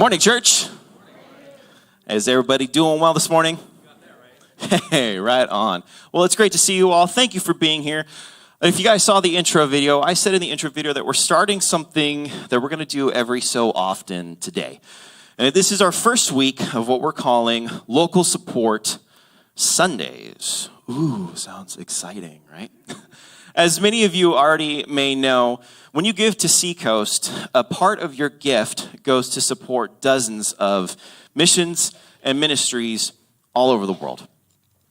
Morning, church. Is everybody doing well this morning? Hey, right on. Well, it's great to see you all. Thank you for being here. If you guys saw the intro video, I said in the intro video that we're starting something that we're going to do every so often today. And this is our first week of what we're calling Local Support Sundays. Ooh, sounds exciting, right? As many of you already may know, when you give to SeaCoast, a part of your gift goes to support dozens of missions and ministries all over the world.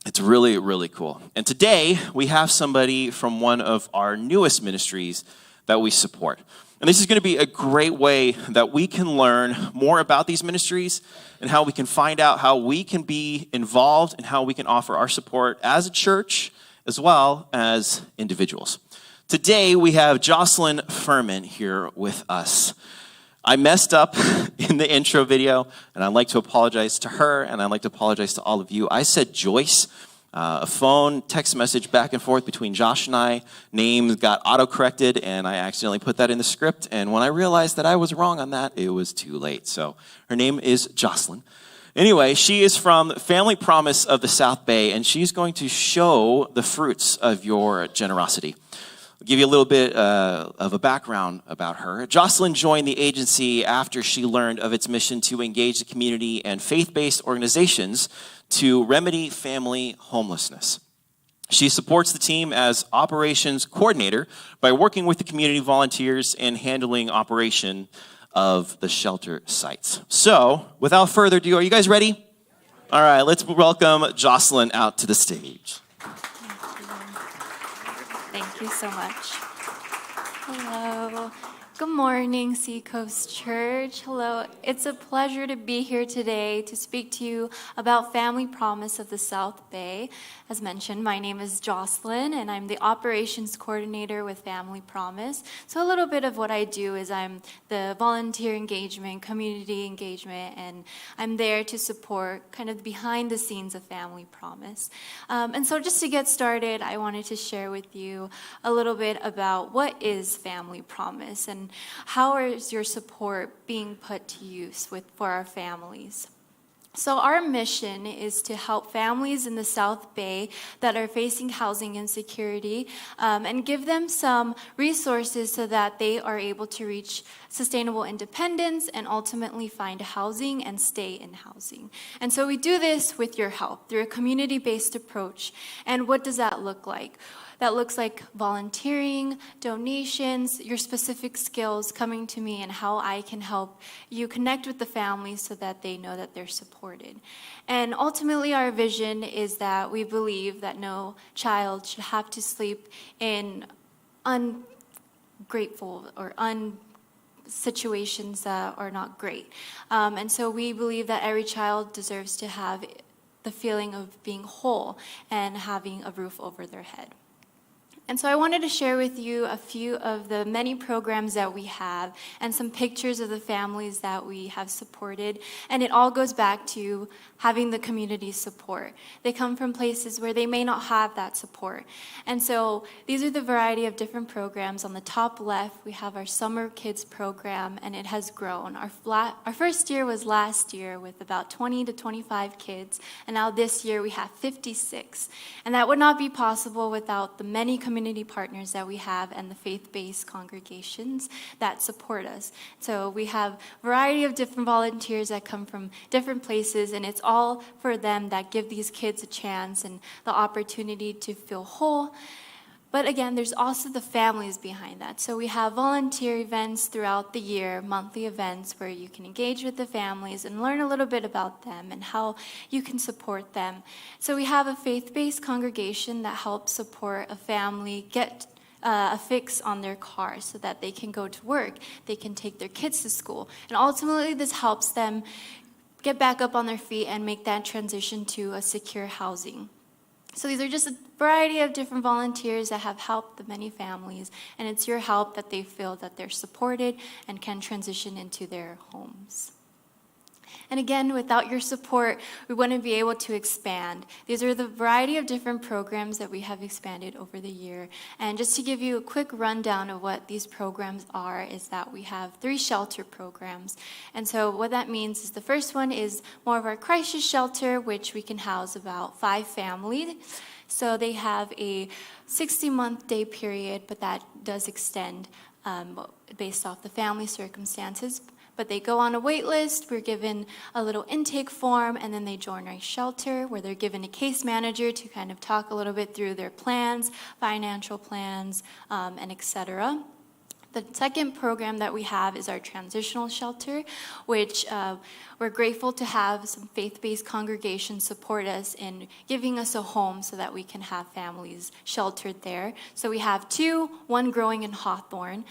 It's really, really cool. And today, we have somebody from one of our newest ministries that we support. And this is going to be a great way that we can learn more about these ministries and how we can find out how we can be involved and how we can offer our support as a church as well as individuals. Today, we have Jocelyn Furman here with us. I messed up in the intro video, and I'd like to apologize to her, and I'd like to apologize to all of you. I said Joyce. A phone text message back and forth between Josh and I. Names got auto-corrected, and I accidentally put that in the script. And when I realized that I was wrong on that, it was too late. So her name is Jocelyn. Anyway, she is from Family Promise of the South Bay, and she's going to show the fruits of your generosity. I'll give you a little bit of a background about her. Jocelyn joined the agency after she learned of its mission to engage the community and faith-based organizations to remedy family homelessness. She supports the team as operations coordinator by working with the community volunteers and handling operation of the shelter sites. So, without further ado, are you guys ready? All right, let's welcome Jocelyn out to the stage. Thank you so much. Hello. Good morning, SeaCoast Church. Hello. It's a pleasure to be here today to speak to you about Family Promise of the South Bay. As mentioned, my name is Jocelyn, and I'm the operations coordinator with Family Promise. So a little bit of what I do is I'm the volunteer engagement, community engagement, and I'm there to support kind of behind the scenes of Family Promise. And so just to get started, I wanted to share with you a little bit about what is Family Promise and how is your support being put to use for our families. So our mission is to help families in the South Bay that are facing housing insecurity and give them some resources so that they are able to reach sustainable independence and ultimately find housing and stay in housing. And so we do this with your help through a community-based approach. And what does that look like? That looks like volunteering, donations, your specific skills coming to me and how I can help you connect with the families so that they know that they're supported. And ultimately our vision is that we believe that no child should have to sleep in ungrateful or situations that are not great. And so we believe that every child deserves to have the feeling of being whole and having a roof over their head. And so I wanted to share with you a few of the many programs that we have and some pictures of the families that we have supported. And it all goes back to having the community support. They come from places where they may not have that support. And so these are the variety of different programs. On the top left, we have our Summer Kids program, and it has grown. Our first year was last year with about 20 to 25 kids, and now this year we have 56. And that would not be possible without the many community partners that we have and the faith-based congregations that support us. So we have a variety of different volunteers that come from different places, and it's all for them that give these kids a chance and the opportunity to feel whole. But again, there's also the families behind that. So we have volunteer events throughout the year, monthly events where you can engage with the families and learn a little bit about them and how you can support them. So we have a faith-based congregation that helps support a family get a fix on their car so that they can go to work, they can take their kids to school. And ultimately, this helps them get back up on their feet and make that transition to a secure housing. So these are just a variety of different volunteers that have helped the many families, and it's your help that they feel that they're supported and can transition into their homes. And again, without your support, we wouldn't be able to expand. These are the variety of different programs that we have expanded over the year. And just to give you a quick rundown of what these programs are, is that we have 3 shelter programs. And so what that means is the first one is more of our crisis shelter, which we can house about 5 families. So they have a 60-month day period, but that does extend based off the family circumstances. But they go on a wait list, we're given a little intake form, and then they join our shelter where they're given a case manager to kind of talk a little bit through their plans, financial plans, and etc. The second program that we have is our transitional shelter, which we're grateful to have some faith-based congregations support us in giving us a home so that we can have families sheltered there. So we have 2, one growing in Hawthorne.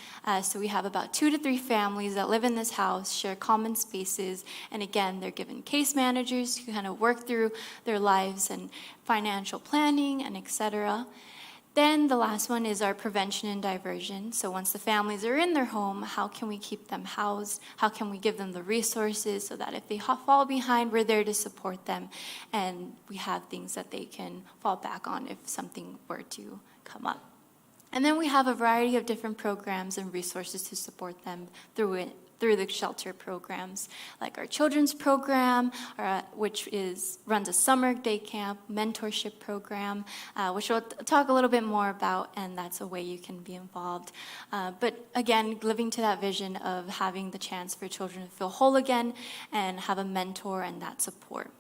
So we have about 2 to 3 families that live in this house, share common spaces, and again, they're given case managers to kind of work through their lives and financial planning and etc. Then the last one is our prevention and diversion. So once the families are in their home, how can we keep them housed? How can we give them the resources so that if they fall behind, we're there to support them, and we have things that they can fall back on if something were to come up. And then we have a variety of different programs and resources to support them through the shelter programs, like our children's program, which runs a summer day camp, mentorship program, which we'll talk a little bit more about, and that's a way you can be involved. But again, living to that vision of having the chance for children to feel whole again and have a mentor and that support.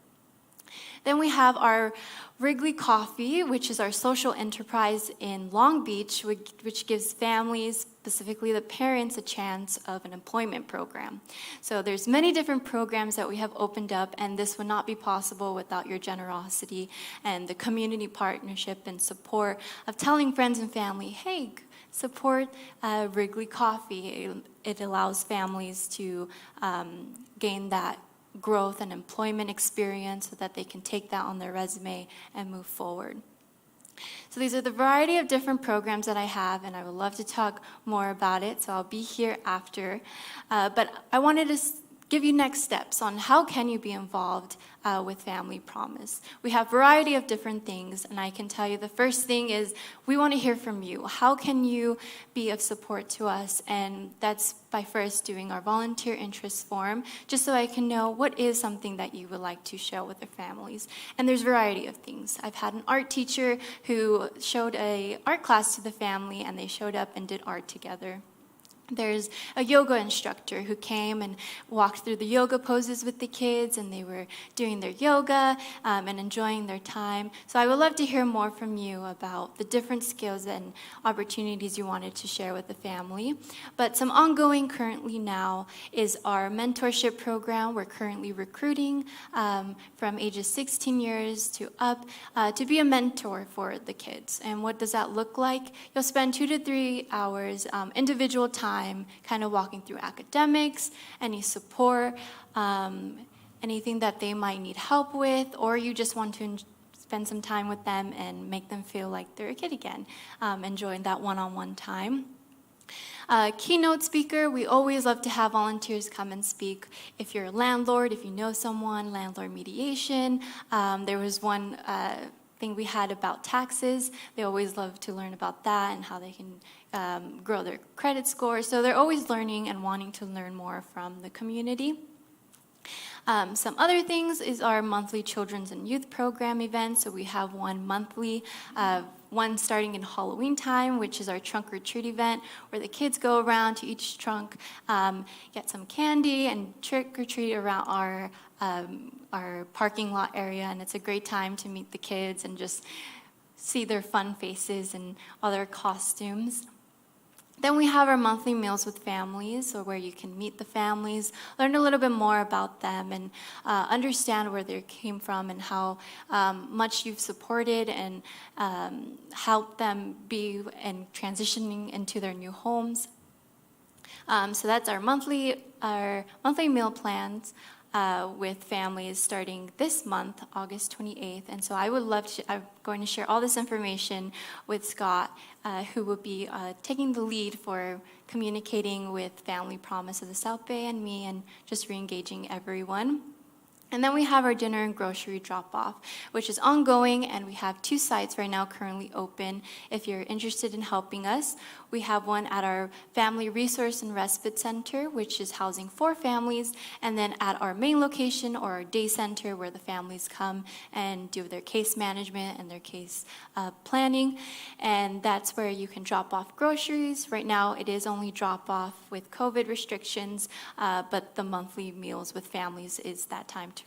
Then we have our Wrigley Coffee, which is our social enterprise in Long Beach, which gives families, specifically the parents, a chance of an employment program. So there's many different programs that we have opened up, and this would not be possible without your generosity and the community partnership and support of telling friends and family, hey, support Wrigley Coffee. It allows families to gain that growth and employment experience so that they can take that on their resume and move forward. So these are the variety of different programs that I have, and I would love to talk more about it, so I'll be here after. But I wanted to give you next steps on how can you be involved with Family Promise. We have a variety of different things, and I can tell you the first thing is we want to hear from you. How can you be of support to us? And that's by first doing our volunteer interest form, just so I can know what is something that you would like to share with your families. And there's a variety of things. I've had an art teacher who showed an art class to the family, and they showed up and did art together. There's a yoga instructor who came and walked through the yoga poses with the kids, and they were doing their yoga and enjoying their time. So I would love to hear more from you about the different skills and opportunities you wanted to share with the family. But some ongoing currently now is our mentorship program. We're currently recruiting from ages 16 years to up to be a mentor for the kids. And what does that look like? You'll spend 2 to 3 hours individual time kind of walking through academics, any support, anything that they might need help with, or you just want to spend some time with them and make them feel like they're a kid again, enjoying that one-on-one time. Keynote speaker, we always love to have volunteers come and speak. If you're a landlord, if you know someone, landlord mediation. There was one thing we had about taxes. They always love to learn about that and how they can grow their credit score. So they're always learning and wanting to learn more from the community. Some other things is our monthly children's and youth program events. So we have one monthly, one starting in Halloween time, which is our trunk or treat event, where the kids go around to each trunk, get some candy and trick or treat around our parking lot area. And it's a great time to meet the kids and just see their fun faces and all their costumes. Then we have our monthly meals with families, or where you can meet the families, learn a little bit more about them, and understand where they came from and how much you've supported and helped them be and transitioning into their new homes. So that's our monthly meal plans. with families starting this month, August 28th. And so I'm going to share all this information with Scott, who will be taking the lead for communicating with Family Promise of the South Bay and me, and just re-engaging everyone. And then we have our dinner and grocery drop-off, which is ongoing, and we have 2 sites right now currently open. If you're interested in helping us, we have one at our Family Resource and Respite Center, which is housing 4 families, and then at our main location, or our day center, where the families come and do their case management and their case planning. And that's where you can drop off groceries. Right now, it is only drop-off with COVID restrictions, but the monthly meals with families is that time to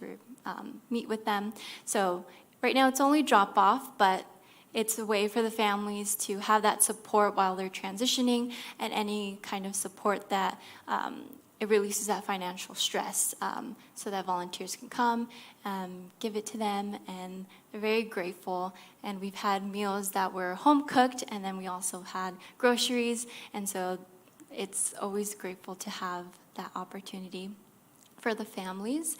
meet with them. So right now it's only drop off, but it's a way for the families to have that support while they're transitioning, and any kind of support that it releases that financial stress, so that volunteers can come, give it to them, and they're very grateful. And we've had meals that were home cooked, and then we also had groceries, and so it's always grateful to have that opportunity for the families.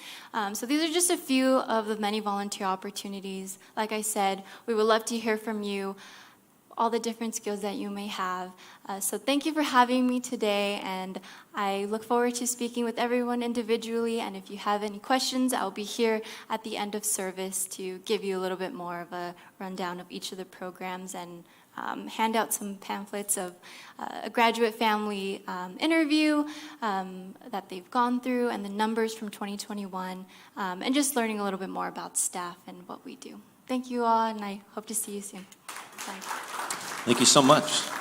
So these are just a few of the many volunteer opportunities. Like I said, we would love to hear from you, all the different skills that you may have. So thank you for having me today, and I look forward to speaking with everyone individually. And if you have any questions, I'll be here at the end of service to give you a little bit more of a rundown of each of the programs, and hand out some pamphlets of a graduate family interview that they've gone through, and the numbers from 2021, and just learning a little bit more about staff and what we do. Thank you all, and I hope to see you soon. Bye. Thank you so much.